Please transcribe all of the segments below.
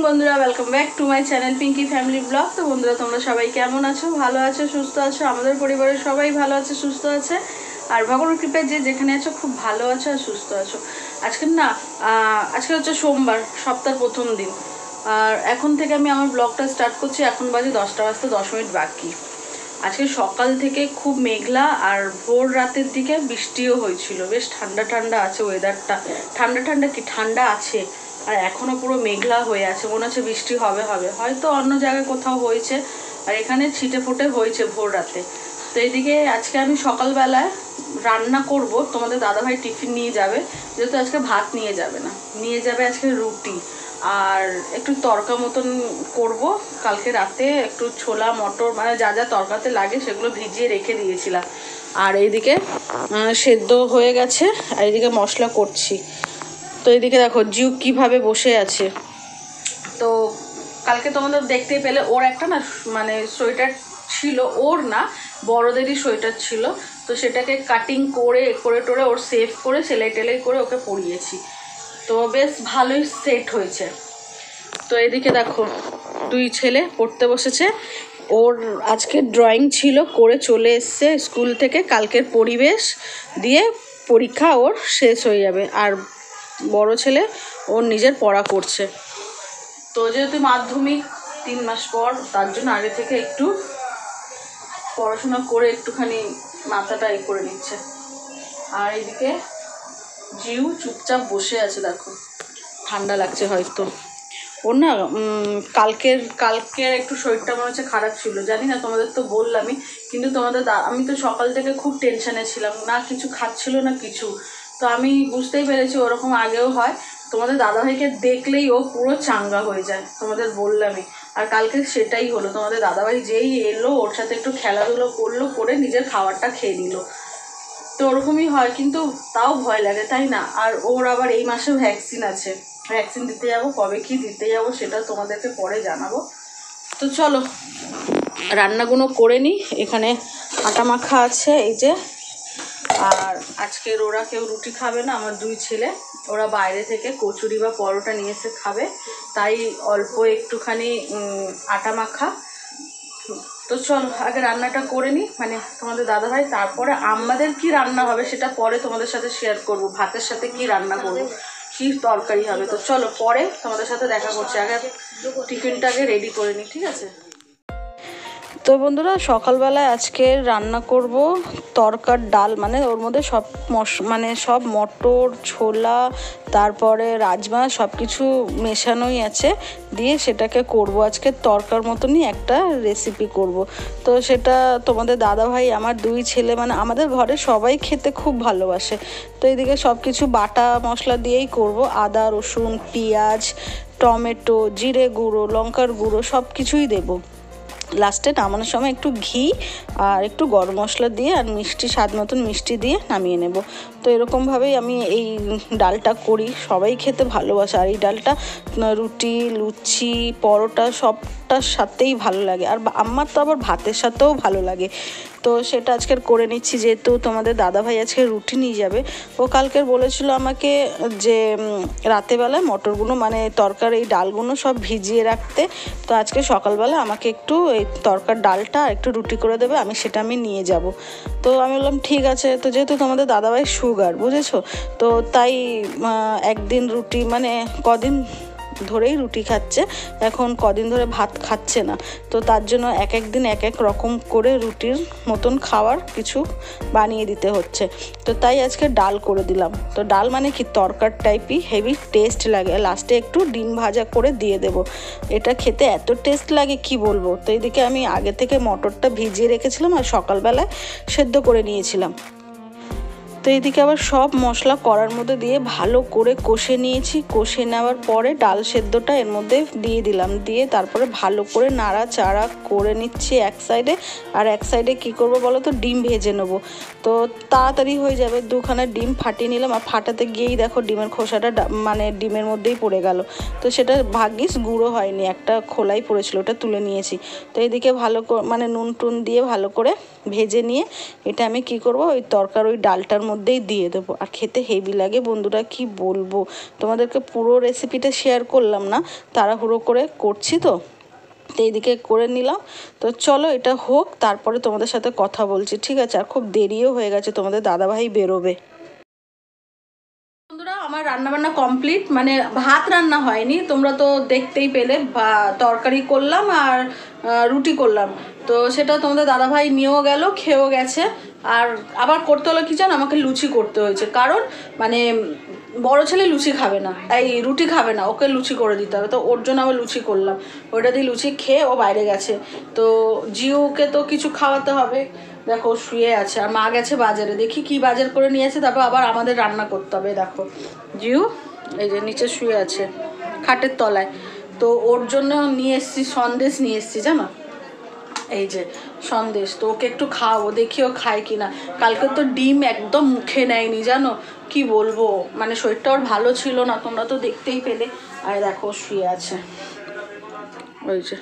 বন্ধুরা, welcome back to my channel Pinky family blog. তো বন্ধুরা, তোমরা সবাই কেমন আছো? ভালো আছো, সুস্থ আছো? আমাদের পরিবারের সবাই ভালো আছে, সুস্থ আছে। আর ভগবানের কৃপায় যে যেখানে আছো খুব ভালো আছো আর সুস্থ আছো। আজকে হচ্ছে সোমবার, সপ্তাহের প্রথম দিন। আর এখন থেকে আমি আমার ব্লগটা স্টার্ট করছি। এখন বাজে 10টা বাজতে 10 মিনিট বাকি। আজকে সকাল থেকে খুব মেঘলা, আর ভোর রাতের দিকে বৃষ্টিও হয়েছিল। বেশ ঠান্ডা ঠান্ডা আছে ওয়েদারটা। ঠান্ডা ঠান্ডা কি ঠান্ডা আছে, আর এখনও পুরো মেঘলা হয়ে আছে, মনে হচ্ছে বৃষ্টি হবে হয়তো অন্য জায়গায় কোথাও হয়েছে, আর এখানে ছিটে ফোটে হয়েছে ভোর রাতে। তো এইদিকে আজকে আমি সকালবেলায় রান্না করব। তোমাদের দাদাভাই টিফিন নিয়ে যাবে, যেহেতু আজকে ভাত নিয়ে যাবে না, নিয়ে যাবে আজকে রুটি আর একটু তরকা মতন করব। কালকে রাতে একটু ছোলা মটর মানে যা যা তরকাতে লাগে সেগুলো ভিজিয়ে রেখে দিয়েছিলাম। আর এইদিকে সেদ্ধ হয়ে গেছে, আর এইদিকে মশলা করছি। তো এইদিকে দেখো জিউ কিভাবে বসে আছে। তো কালকে তোমাদের দেখতেই পেলে ওর একটা না মানে সোয়েটার ছিল, ওর না বড়দেরই সোয়েটার ছিল। তো সেটাকে কাটিং করে টোরে ওর সেভ করে সেলাই টেলাই করে ওকে পরিয়েছি। তো বেশ ভালোই সেট হয়েছে। তো এদিকে দেখো দুই ছেলে পড়তে বসেছে। ওর আজকে ড্রয়িং ছিল, করে চলে এসছে স্কুল থেকে। কালকের পরিবেশ দিয়ে পরীক্ষা ওর শেষ হয়ে যাবে। আর বড় ছেলে ওর নিজের পড়া করছে। তো যেহেতু মাধ্যমিক 3 মাস পর, তার জন্য আগে থেকে একটু পড়াশোনা করে একটুখানি মাথাটা করে নিচ্ছে। আর এদিকে জিউ চুপচাপ বসে আছে, দেখো ঠান্ডা লাগছে হয়তো ওর না। কালকের একটু শরীরটা মনে হচ্ছে খারাপ ছিল, জানি না, তোমাদের তো বললামই। কিন্তু আমি তো সকাল থেকে খুব টেনশনে ছিলাম, না কিছু খাচ্ছিল না কিছু। তো আমি বুঝতেই পেরেছি ওরকম আগেও হয়। তোমাদের দাদাভাইকে দেখলেই ও পুরো চাঙ্গা হয়ে যায়, তোমাদের বললামই। আর কালকে সেটাই হলো, তোমাদের দাদাভাই যেই এলো ওর সাথে একটু খেলাধুলো করলো, করে নিজের খাবারটা খেয়ে নিল। তো ওরকমই হয়, কিন্তু তাও ভয় লাগে, তাই না? আর ওর আবার এই মাসে ভ্যাকসিন আছে, ভ্যাকসিন দিতে যাবো। কবে কি দিতে যাবো সেটা তোমাদেরকে পরে জানাবো। তো চলো রান্নাগুলো করে নিই। এখানে আটা মাখা আছে এই যে। আর আজকের ওরা কেউ রুটি খাবে না, আমার দুই ছেলে, ওরা বাইরে থেকে কচুরি বা পরোটা নিয়ে এসে খাবে। তাই অল্প একটুখানি আটা মাখা। তো চলো আগে রান্নাটা করে নিই, মানে তোমাদের দাদাভাই, তারপরে আমাদের কি রান্না হবে সেটা পরে তোমাদের সাথে শেয়ার করব। ভাতের সাথে কি রান্না করব, কি তরকারি হবে, তো চলো পরে তোমাদের সাথে দেখা করছি। আগে টিফিনটা আগে রেডি করে নিই, ঠিক আছে? তো বন্ধুরা, সকালবেলায় আজকে রান্না করব তরকার ডাল, মানে ওর মধ্যে সব মটর, ছোলা, তারপরে রাজমা সব কিছু মেশানোই আছে, দিয়ে সেটাকে করব আজকে তরকার মতনই একটা রেসিপি করব। তো সেটা তোমাদের দাদাভাই, আমার দুই ছেলে, মানে আমাদের ঘরে সবাই খেতে খুব ভালোবাসে। তো এইদিকে সব কিছু বাটা মশলা দিয়েই করব। আদা, রসুন, পেঁয়াজ, টমেটো, জিরে গুঁড়ো, লঙ্কার গুঁড়ো সব কিছুই দেবো। লাস্টে নামানোর সময় একটু ঘি আর একটু গরম মশলা দিয়ে আর মিষ্টি, স্বাদ মতন মিষ্টি দিয়ে নামিয়ে নেব। তো এরকমভাবেই আমি এই ডালটা করি, সবাই খেতে ভালোবাসে। আর এই ডালটা রুটি, লুচি, পরোটা সবটার সাথেই ভালো লাগে। আর আমার তো আবার ভাতের সাথেও ভালো লাগে। তো সেটা আজকের করে নিচ্ছি, যেহেতু তোমাদের দাদাভাই আজকে রুটি নিয়ে যাবে। ও কালকের বলেছিল আমাকে যে রাতেবেলায় মটরগুলো, মানে তরকার এই ডালগুলো সব ভিজিয়ে রাখতে। তো আজকে সকালবেলা আমাকে একটু এই তরকার ডালটা আর একটু রুটি করে দেবে, আমি নিয়ে যাব। তো আমি বললাম ঠিক আছে। তো যেহেতু তোমাদের দাদাভাই সুগার, বুঝেছো, তো তাই একদিন রুটি, মানে কদিন ধরেই রুটি খাচ্ছে, এখন কদিন ধরে ভাত খাচ্ছে না। তো তার জন্য এক দিন এক রকম করে রুটির মতন খাওয়ার কিছু বানিয়ে দিতে হচ্ছে। তো তাই আজকে ডাল করে দিলাম। তো ডাল মানে কি তরকার টাইপই, হেভি টেস্ট লাগে। লাস্টে একটু ডিম ভাজা করে দিয়ে দেবো, এটা খেতে এত টেস্ট লাগে কি বলবো। তো এইদিকে আমি আগে থেকে মটরটা ভিজিয়ে রেখেছিলাম আর সকালবেলায় সেদ্ধ করে নিয়েছিলাম। তো এইদিকে আবার সব মশলা কড়ার মধ্যে দিয়ে ভালো করে কষে নিয়েছি। কষে নেওয়ার পরে ডাল সেদ্ধটা এর মধ্যে দিয়ে দিলাম, দিয়ে তারপরে ভালো করে নাড়াচাড়া করে নিচ্ছি এক সাইডে। আর এক সাইডে কি করব বলো তো, ডিম ভেজে নেবো। তো তাড়াতাড়ি হয়ে যাবে। দুখানা ডিম ফাটিয়ে নিলাম, আর ফাটাতে গিয়েই দেখো ডিমের খোসাটা মানে ডিমের মধ্যেই পড়ে গেল। তো সেটা ভাগ্যিস গুঁড়ো হয়নি, একটা খোলাই পড়েছিল, ওটা তুলে নিয়েছি। তো এইদিকে ভালো করে মানে নুন টুন দিয়ে ভালো করে ভেজে নিয়ে এটা আমি কি করব, ওই তরকার ওই ডালটার মধ্যে মধ্যেই দিয়ে দেবো। আর খেতে হেভি লাগে বন্ধুরা, কি বলবো তোমাদেরকে, পুরো রেসিপিটা শেয়ার করলাম না, তাড়াহুড়ো করে করছি তো এইদিকে করে নিলাম। তো চলো এটা হোক, তারপরে তোমাদের সাথে কথা বলছি, ঠিক আছে? আর খুব দেরিও হয়ে গেছে, তোমাদের দাদাভাই বেরোবে। বন্ধুরা আমার রান্নাবান্না কমপ্লিট, মানে ভাত রান্না হয়নি, তোমরা তো দেখতেই পেলে, তরকারি করলাম আর রুটি করলাম। তো সেটা তোমাদের দাদাভাই নিয়েও গেল, খেয়েও গেছে। আর আবার করতে হলো কি জানো, আমাকে লুচি করতে হয়েছে, কারণ মানে বড় ছেলে লুচি খাবে না, এই রুটি খাবে না, ওকে লুচি করে দিতে হবে। তো ওর জন্য আবার লুচি করলাম, ওইটা দিয়ে লুচি খেয়ে ও বাইরে গেছে। তো জিউকে তো কিছু খাওয়াতে হবে, দেখো শুয়ে আছে। আর মা গেছে বাজারে, দেখি কি বাজার করে নিয়েছে, তারপর আবার আমাদের রান্না করতে হবে। দেখো জিউ এই যে নিচে শুয়ে আছে খাটের তলায়। তো ওর জন্য নিয়ে এসছি সন্দেশ, নিয়ে এসছি জানো, এই যে সন্দেশ। তো ওকে একটু খাওয়াবো, দেখি ও খায় কিনা। কালকে তো ডিম একদম মুখে নেয়নি জানো, কি বলবো, মানে শরীরটা ওর ভালো ছিল না, তোমরা তো দেখতেই পেলে। আর দেখো শুয়ে আছে, ওই যে।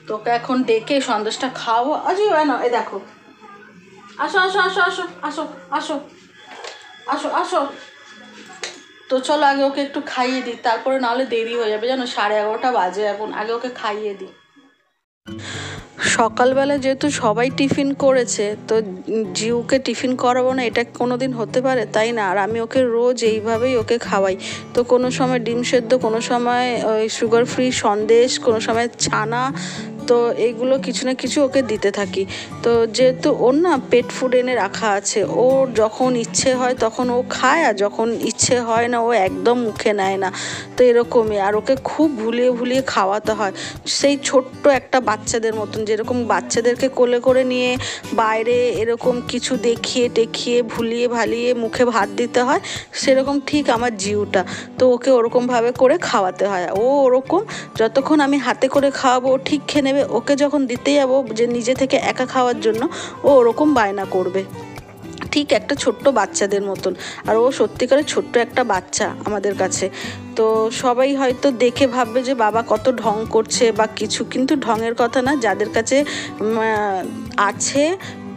তোকে এখন ডেকে সন্দেশটা খাওয়াবো। আজই না, এই দেখো, আসো আসো আসো আসো আসো আসো আসো আসো। তো চলো আগে ওকে একটু খাইয়ে দিই, তারপরে নাহলে দেরি হয়ে যাবে জানো, 11:30 বাজে এখন, আগে ওকে খাইয়ে দিই। সকালবেলা যেহেতু সবাই টিফিন করেছে, তো জিউকে টিফিন করাবো না এটা কোনো দিন হতে পারে, তাই না? আর আমি ওকে রোজ এইভাবেই ওকে খাওয়াই। তো কোনো সময় ডিম সেদ্ধ, কোনো সময় ওই সুগার ফ্রি সন্দেশ, কোনো সময় ছানা, তো এইগুলো কিছু না কিছু ওকে দিতে থাকি। তো যেহেতু ওর না পেট ফুড এনে রাখা আছে, ওর যখন ইচ্ছে হয় তখন ও খায়, আর যখন ইচ্ছে হয় না ও একদম মুখে নেয় না। তো এরকমই, আর ওকে খুব ভুলিয়ে ভুলিয়ে খাওয়াতে হয়, সেই ছোট্ট একটা বাচ্চাদের মতন, যেরকম বাচ্চাদেরকে কোলে করে নিয়ে বাইরে এরকম কিছু দেখিয়ে টেখিয়ে ভুলিয়ে ভালিয়ে মুখে ভাত দিতে হয়, সেরকম ঠিক আমার জিউটা। তো ওকে ওরকমভাবে করে খাওয়াতে হয়। ও ওরকম যতক্ষণ আমি হাতে করে খাওয়াবো ও ঠিক খেয়ে নেবে, ওকে যখন দিতে যাবো যে নিজে থেকে একা খাওয়ার জন্য, ও ওরকম বায়না করবে, ঠিক একটা ছোট্ট বাচ্চাদের মতন। আর ও সত্যিকারের ছোট্ট একটা বাচ্চা আমাদের কাছে। তো সবাই হয়তো দেখে ভাববে যে বাবা কত ঢং করছে বা কিছু, কিন্তু ঢঙের কথা না, যাদের কাছে আছে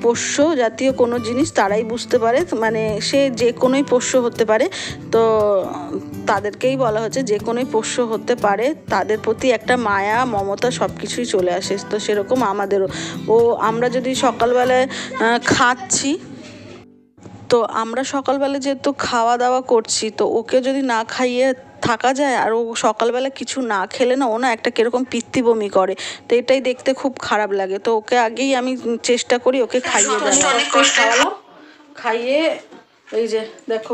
পোষ্য জাতীয় কোনো জিনিস তারাই বুঝতে পারে, মানে সে যে কোনোই পোষ্য হতে পারে। তো তাদেরকেই বলা হচ্ছে যে কোনোই পোষ্য হতে পারে, তাদের প্রতি একটা মায়া মমতা সব কিছুই চলে আসে। তো সেরকম আমাদেরও, আমরা যদি সকালবেলায় খাচ্ছি, তো আমরা সকালবেলা যেহেতু খাওয়া দাওয়া করছি, তো ওকে যদি না খাইয়ে থাকা যায়, আর ও সকালবেলা কিছু না খেলে না, ও না একটা কীরকম পিত্তি বমি করে, তো এটাই দেখতে খুব খারাপ লাগে। তো ওকে আগেই আমি চেষ্টা করি ওকে খাইয়ে দেওয়ার। খাওয়ালাম, খাইয়ে এই যে দেখো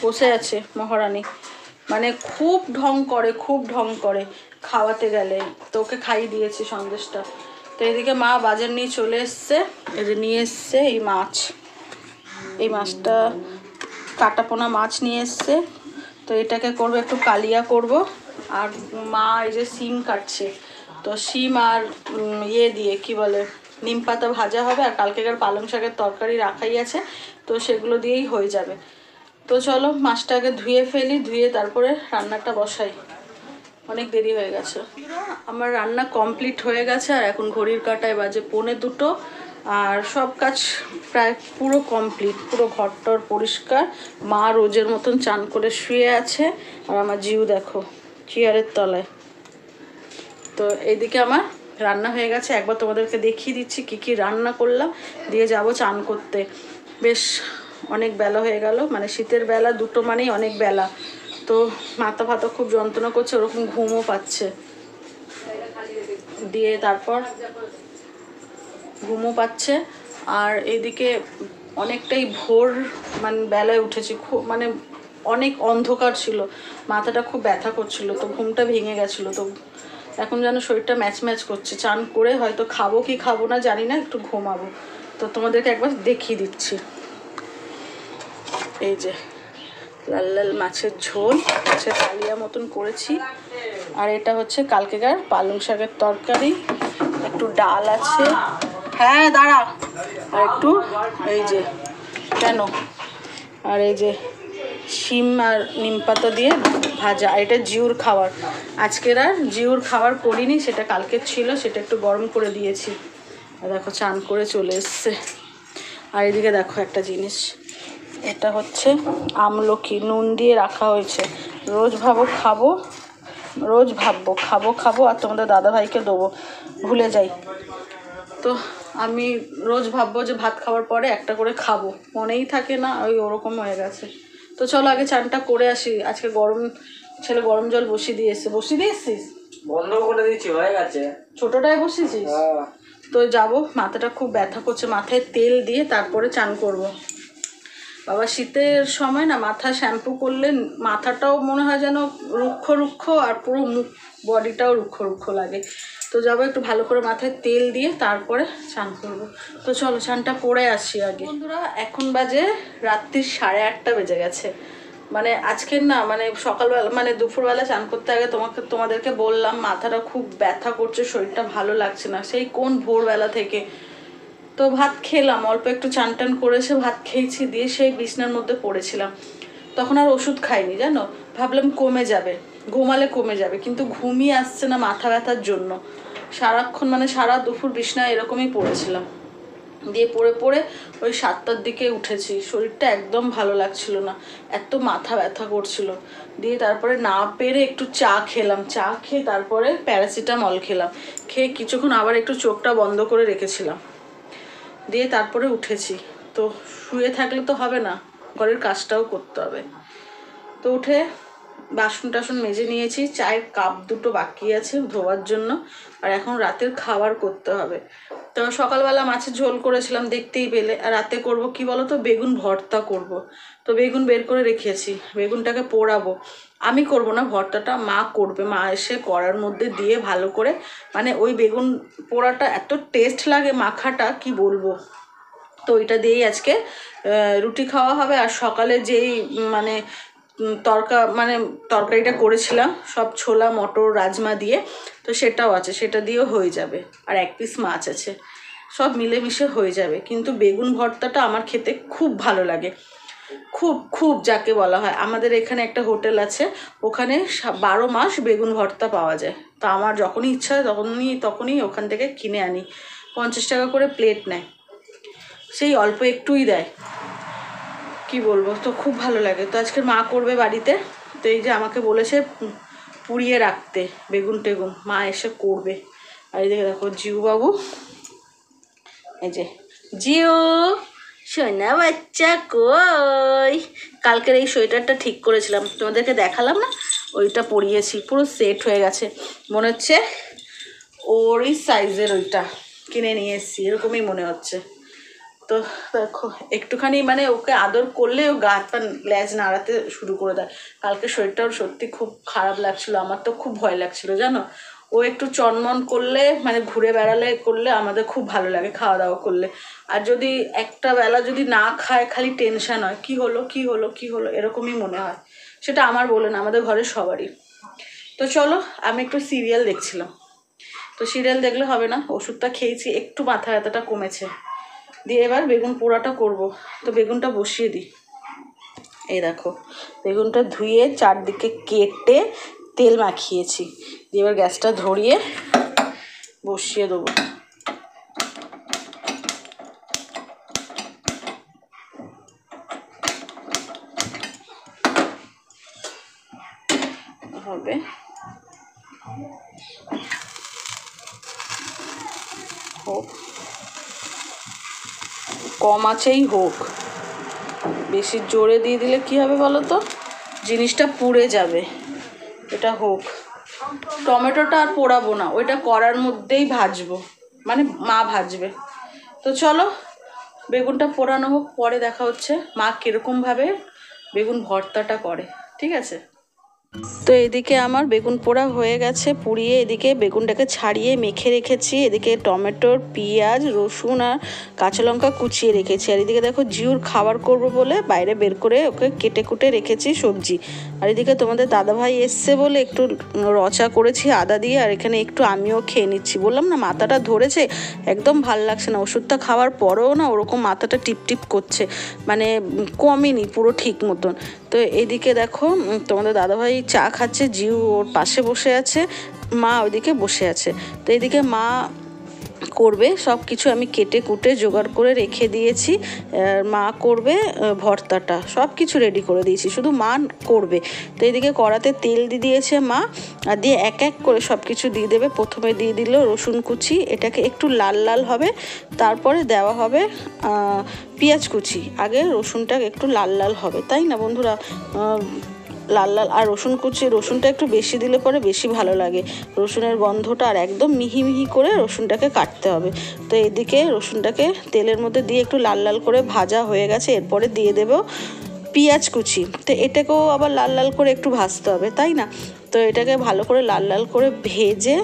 বসে আছে মহারানী, মানে খুব ঢং করে, খুব ঢং করে খাওয়াতে গেলে। তো ওকে খাইয়ে দিয়েছি সন্দেশটা। তো এদিকে মা বাজার নিয়ে চলে এসছে, এই যে নিয়ে এসছে এই মাছ, এই মাছটা কাটাপোনা মাছ নিয়ে এসছে। তো এটাকে করবো একটু কালিয়া করব। আর মা এই যে শিম কাটছে, তো শিম আর দিয়ে কি বলে নিম পাতা ভাজা হবে, আর কালকেকার পালং শাকের তরকারি রাখাই আছে, তো সেগুলো দিয়েই হয়ে যাবে। তো চলো মাছটাকে ধুয়ে ফেলি, ধুয়ে তারপরে রান্নাটা বসাই, অনেক দেরি হয়ে গেছে। আমার রান্না কমপ্লিট হয়ে গেছে, আর এখন ঘড়ির কাঁটায় বাজে 1:45, আর সব কাজ প্রায় পুরো কমপ্লিট, পুরো ঘরটর পরিষ্কার। মা রোজের মতন চান করে শুয়ে আছে, আর আমার জিউ দেখো চেয়ারের তলায়। তো এইদিকে আমার রান্না হয়ে গেছে, একবার তোমাদেরকে দেখিয়ে দিচ্ছি কি কি রান্না করলাম, দিয়ে যাব চান করতে। বেশ অনেক বেলা হয়ে গেল, মানে শীতের বেলা 2টো মানেই অনেক বেলা। তো মাথা ফাতা খুব যন্ত্রণা করছে, ওরকম ঘুমও পাচ্ছে, দিয়ে তারপর ঘুমও পাচ্ছে। আর এদিকে অনেকটাই ভোর মানে বেলায় উঠেছি, খুব মানে অনেক অন্ধকার ছিল, মাথাটা খুব ব্যথা করছিল, তো ঘুমটা ভেঙে গেছিলো। তো এখন যেন শরীরটা ম্যাচ ম্যাচ করছে, চান করে হয়তো খাবো কি খাবো না জানি না, একটু ঘুমাবো। তো তোমাদেরকে একবার দেখিয়ে দিচ্ছি, এই যে লাল লাল মাছের ঝোল, মাছের কালিয়া মতন করেছি, আর এটা হচ্ছে কালকেকার পালং শাকের তরকারি, একটু ডাল আছে, হ্যাঁ দাঁড়া, আর একটু এই যে কেন, আর এই যে শিম আর নিম পাতা দিয়ে ভাজা। এটা জিউর খাবার, আজকের আর জিউর খাবার করিনি, সেটা কালকের ছিল, সেটা একটু গরম করে দিয়েছি। আর দেখো চান করে চলে এসছে। আর এদিকে দেখো একটা জিনিস, এটা হচ্ছে আমলকি, নুন দিয়ে রাখা হয়েছে। রোজ ভাববো খাবো আর তোমাদের দাদাভাইকে দেবো, ভুলে যাই। তো আমি রোজ ভাববো যে ভাত খাওয়ার পরে একটা করে খাবো, মনেই থাকে না, ওই ওরকম হয়ে গেছে। তো চলো আগে চানটা করে আসি। আজকে ছেলে গরম জল বসিয়ে দিয়েছিস? বন্ধ করে দিয়েছি, হয়ে গেছে। ছোটটাই বসিয়েছিস? তো যাবো, মাথাটা খুব ব্যথা করছে, মাথায় তেল দিয়ে তারপরে চান করব। বাবা শীতের সময় না মাথা শ্যাম্পু করলে মাথাটাও মনে হয় যেন রুক্ষ আর পুরো মুখ বডিটাও রুক্ষ লাগে। তো যাবো একটু ভালো করে মাথায় তেল দিয়ে তারপরে চান করব। তো চলো চানটা করে আসি আগে। বন্ধুরা এখন বাজে রাত্রির 8:30 বেজে গেছে। মানে আজকের না মানে সকালবেলা মানে দুপুরবেলা চান করতে আগে তোমাদেরকে বললাম মাথাটা খুব ব্যথা করছে, শরীরটা ভালো লাগছে না সেই কোন ভোরবেলা থেকে। তো ভাত খেলাম, অল্প একটু চান টান করেছে, ভাত খেয়েছি, দিয়ে সেই বিছনার মধ্যে পড়েছিলাম। তখন আর ওষুধ খাইনি জানো, ভাবলাম কমে যাবে, ঘুমালে কমে যাবে, কিন্তু ঘুমিয়ে আসছে না মাথা ব্যথার জন্য। সারাক্ষণ মানে সারা দুপুর বিছনায় এরকমই পড়েছিলাম। দিয়ে পড়ে ওই 7টার দিকে উঠেছি, শরীরটা একদম ভালো লাগছিল না, এত মাথা ব্যথা করছিল। দিয়ে তারপরে না পেরে একটু চা খেলাম, চা খেয়ে তারপরে প্যারাসিটামল খেলাম, খেয়ে কিছুক্ষণ আবার একটু চোখটা বন্ধ করে রেখেছিলাম, দিয়ে তারপরে উঠেছি। তো শুয়ে থাকলে তো হবে না, ঘরের কাজটাও করতে হবে। তো উঠে বাসন টাসন মেজে নিয়েছি, চায়ের কাপ দুটো বাকি আছে ধোয়ার জন্য, আর এখন রাতের খাবার করতে হবে। তো সকালবেলা মাছের ঝোল করেছিলাম দেখতেই পেলে, আর রাতে করব কি বলো তো, বেগুন ভর্তা করব। তো বেগুন বের করে রেখেছি, বেগুনটাকে পোড়াবো। আমি করব না ভর্তাটা, মা করবে, মা এসে কড়ার মধ্যে দিয়ে ভালো করে, মানে ওই বেগুন পোড়াটা এত টেস্ট লাগে মাখাটা কি বলবো। তো ওইটা দিয়েই আজকে রুটি খাওয়া হবে। আর সকালে যেই মানে তরকারিটা করেছিলাম সব ছোলা মটর রাজমা দিয়ে, তো সেটাও আছে, সেটা দিয়েও হয়ে যাবে। আর 1 পিস মাছ আছে, সব মিলেমিশে হয়ে যাবে। কিন্তু বেগুন ভর্তাটা আমার খেতে খুব ভালো লাগে, খুব যাকে বলা হয়। আমাদের এখানে একটা হোটেল আছে, ওখানে 12 মাস বেগুন ভর্তা পাওয়া যায়। তো আমার যখনই ইচ্ছা হয় তখনই ওখান থেকে কিনে আনি। 50 টাকা করে প্লেট নেয়, সেই অল্প একটুই দেয়, কি বলবো। তো খুব ভালো লাগে। তো আজকের মা করবে বাড়িতে, তো এই যে আমাকে বলেছে পুড়িয়ে রাখতে বেগুন টেগুন, মা এসে করবে। আর এই দেখো জিউ বাবু, এই যে জিউ সোনা বাচ্চা কই। কালকের এই সোয়েটারটা ঠিক করেছিলাম, তোমাদেরকে দেখালাম না, ওইটা পরিয়েছি, পুরো সেট হয়ে গেছে। মনে হচ্ছে ওরই সাইজের ওইটা কিনে নিয়ে এসেছি, এরকমই মনে হচ্ছে। তো দেখো একটুখানি মানে ওকে আদর করলে ও গা হাত পা ল্যাজ নাড়াতে শুরু করে দেয়। কালকে শরীরটাও সত্যি খুব খারাপ লাগছিল, আমার তো খুব ভয় লাগছিল জানো। ও একটু চনমন করলে মানে ঘুরে বেড়ালে করলে আমাদের খুব ভালো লাগে, খাওয়া দাওয়া করলে। আর যদি একটা বেলা যদি না খায় খালি টেনশন হয়, কি হলো এরকমই মনে হয়। সেটা আমার বলে না, আমাদের ঘরের সবারই। তো চলো আমি একটু সিরিয়াল দেখছিলাম। তো সিরিয়াল দেখলে হবে না, ওষুধটা খেয়েছি, একটু মাথা ব্যথাটা কমেছে। দিয়ে এবার বেগুন পোড়াটা করব। তো বেগুনটা বসিয়ে দিই। এই দেখো বেগুনটা ধুয়ে চারদিকে কেটে তেল মাখিয়েছি, দিয়ে এবার গ্যাসটা ধরিয়ে বসিয়ে দেবো। হবে হোক, কম আঁচেই হোক, বেশি জোরে দিয়ে দিলে কি হবে বলো তো, জিনিসটা পুড়ে যাবে। এটা হোক, টমেটোটা আর পোড়াবো না, ওইটা কড়ার মধ্যেই ভাজবো, মানে মা ভাজবে। তো চলো বেগুনটা পোড়ানো হোক, পরে দেখা হচ্ছে মা কীরকমভাবে বেগুন ভর্তাটা করে, ঠিক আছে। তো এদিকে আমার বেগুন পোড়া হয়ে গেছে, পুড়িয়ে এদিকে বেগুনটাকে ছাড়িয়ে মেখে রেখেছি। এদিকে টমেটোর পেঁয়াজ রসুন আর কাঁচা লঙ্কা কুচিয়ে রেখেছি। আর এদিকে দেখো জিউর খাবার করব বলে বাইরে বের করে ওকে কেটে কুটে রেখেছি সবজি। আর এদিকে তোমাদের দাদাভাই এসছে বলে একটু রচা করেছি আদা দিয়ে, আর এখানে একটু আমিও খেয়ে নিচ্ছি। বললাম না মাথাটা ধরেছে, একদম ভাল লাগছে না, ওষুধটা খাওয়ার পরেও না ওরকম মাথাটা টিপ করছে, মানে কমেনি পুরো ঠিক মতন। তো এদিকে দেখো তোমাদের দাদাভাই চা খাচ্ছে, জিউ ওর পাশে বসে আছে, মা ওইদিকে বসে আছে। তো এদিকে মা করবে সব কিছু আমি কেটে কুটে জোগাড় করে রেখে দিয়েছি। মা করবে ভর্তাটা, সব কিছু রেডি করে দিয়েছি, শুধু মা করবে। তো এদিকে কড়াতে তেল দিয়ে দিয়েছে মা, আর দিয়ে এক এক করে সব কিছু দিয়ে দেবে। প্রথমে দিয়ে দিল রসুন কুচি, এটাকে একটু লাল লাল হবে, তারপরে দেওয়া হবে পেঁয়াজ কুচি। আগে রসুনটা একটু লাল লাল হবে, তাই না বন্ধুরা? লাল লাল আর রসুনটা একটু বেশি দিলে পরে বেশি ভালো লাগে, রসুনের গন্ধটা। আর একদম মিহি মিহি করে রসুনটাকে কাটতে হবে। তো এদিকে রসুনটাকে তেলের মধ্যে দিয়ে একটু লাল লাল করে ভাজা হয়ে গেছে, এরপরে দিয়ে দেব পেঁয়াজ কুচি। তো এটাকেও আবার লাল লাল করে একটু ভাজতে হবে, তাই না? তো এটাকে ভালো করে লাল লাল করে ভেজে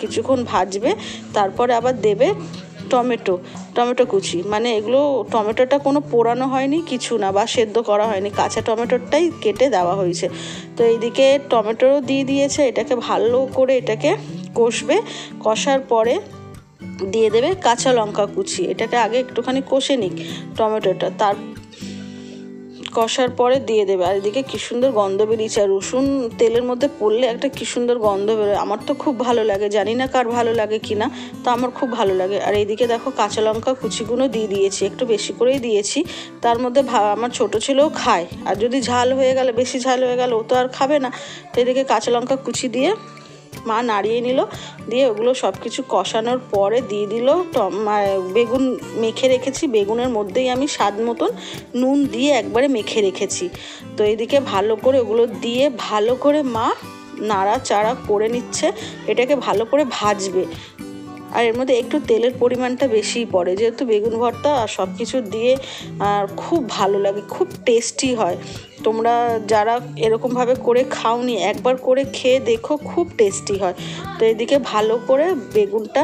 কিছুক্ষণ ভাজবে, তারপরে আবার দেবে টমেটো কুচি। মানে এগুলো টমেটোটা কোনো পোড়ানো হয়নি, কিছু না, বা সেদ্ধ করা হয়নি, কাঁচা টমেটোটাই কেটে দেওয়া হয়েছে। তো এইদিকে টমেটোও দিয়ে দিয়েছে, এটাকে ভালো করে এটাকে কষবে। কষার পরে দিয়ে দেবে কাঁচা লঙ্কা কুচি, এটাকে আগে একটুখানি কষে নিক টমেটোটা, তার কষার পরে দিয়ে দেবে। আর এদিকে কী সুন্দর গন্ধ বেরিয়েছে, আর রসুন তেলের মধ্যে পড়লে একটা কী সুন্দর গন্ধ বেরোয়, আমার তো খুব ভালো লাগে, জানি না কার ভালো লাগে কি না, তো আমার খুব ভালো লাগে। আর এইদিকে দেখো কাঁচা লঙ্কা কুচিগুলো দিয়ে দিয়েছি, একটু বেশি করেই দিয়েছি। তার মধ্যে আমার ছোটো ছেলেও খায়, আর যদি বেশি ঝাল হয়ে গেলে ও তো আর খাবে না। তো এদিকে কাঁচা লঙ্কা কুচি দিয়ে মা নাড়িয়ে নিল, দিয়ে ওগুলো সব কিছু কষানোর পরে দিয়ে দিল বেগুন মেখে রেখেছি, বেগুনের মধ্যেই আমি স্বাদ মতন নুন দিয়ে একবারে মেখে রেখেছি। তো এদিকে ভালো করে ওগুলো দিয়ে ভালো করে মা নাড়াচাড়া করে নিচ্ছে, এটাকে ভালো করে ভাজবে। আর এর মধ্যে একটু তেলের পরিমাণটা বেশিই পড়ে, যেহেতু বেগুন ভর্তা আর সব কিছু দিয়ে আর খুব ভালো লাগে, খুব টেস্টি হয়। তোমরা যারা এরকমভাবে করে খাওনি, একবার করে খেয়ে দেখো, খুব টেস্টি হয়। তো এদিকে ভালো করে বেগুনটা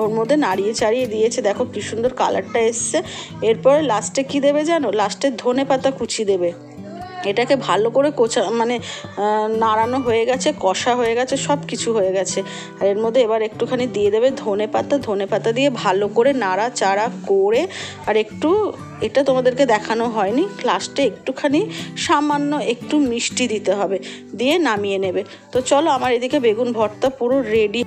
ওর মধ্যে নাড়িয়ে চাড়িয়ে দিয়েছে, দেখো কী সুন্দর কালারটা এসছে। এরপরে লাস্টে কি দেবে জানো? লাস্টে ধনেপাতা কুচি দেবে। এটাকে ভালো করে নাড়ানো হয়ে গেছে, কষা হয়ে গেছে, সব কিছু হয়ে গেছে। আর এর মধ্যে এবার একটুখানি দিয়ে দেবে ধনেপাতা দিয়ে ভালো করে নাড়াচাড়া করে, আর একটু, এটা তোমাদেরকে দেখানো হয়নি, লাস্টে একটুখানি সামান্য একটু মিষ্টি দিতে হবে, দিয়ে নামিয়ে নেবে। তো চলো, আমার এদিকে বেগুন ভর্তা পুরো রেডি।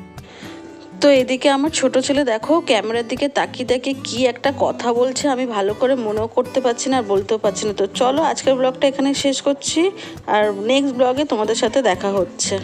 তো এদিকে আমার ছোট ছেলে দেখো ক্যামেরার দিকে তাকিয়ে তাকিয়ে কি একটা কথা বলছে, আমি ভালো করে মনেও করতে পারছি না আর বলতেও পারছি না। তো চলো, আজকের ব্লগটা এখানে শেষ করছি, আর নেক্সট ব্লগে তোমাদের সাথে দেখা হচ্ছে।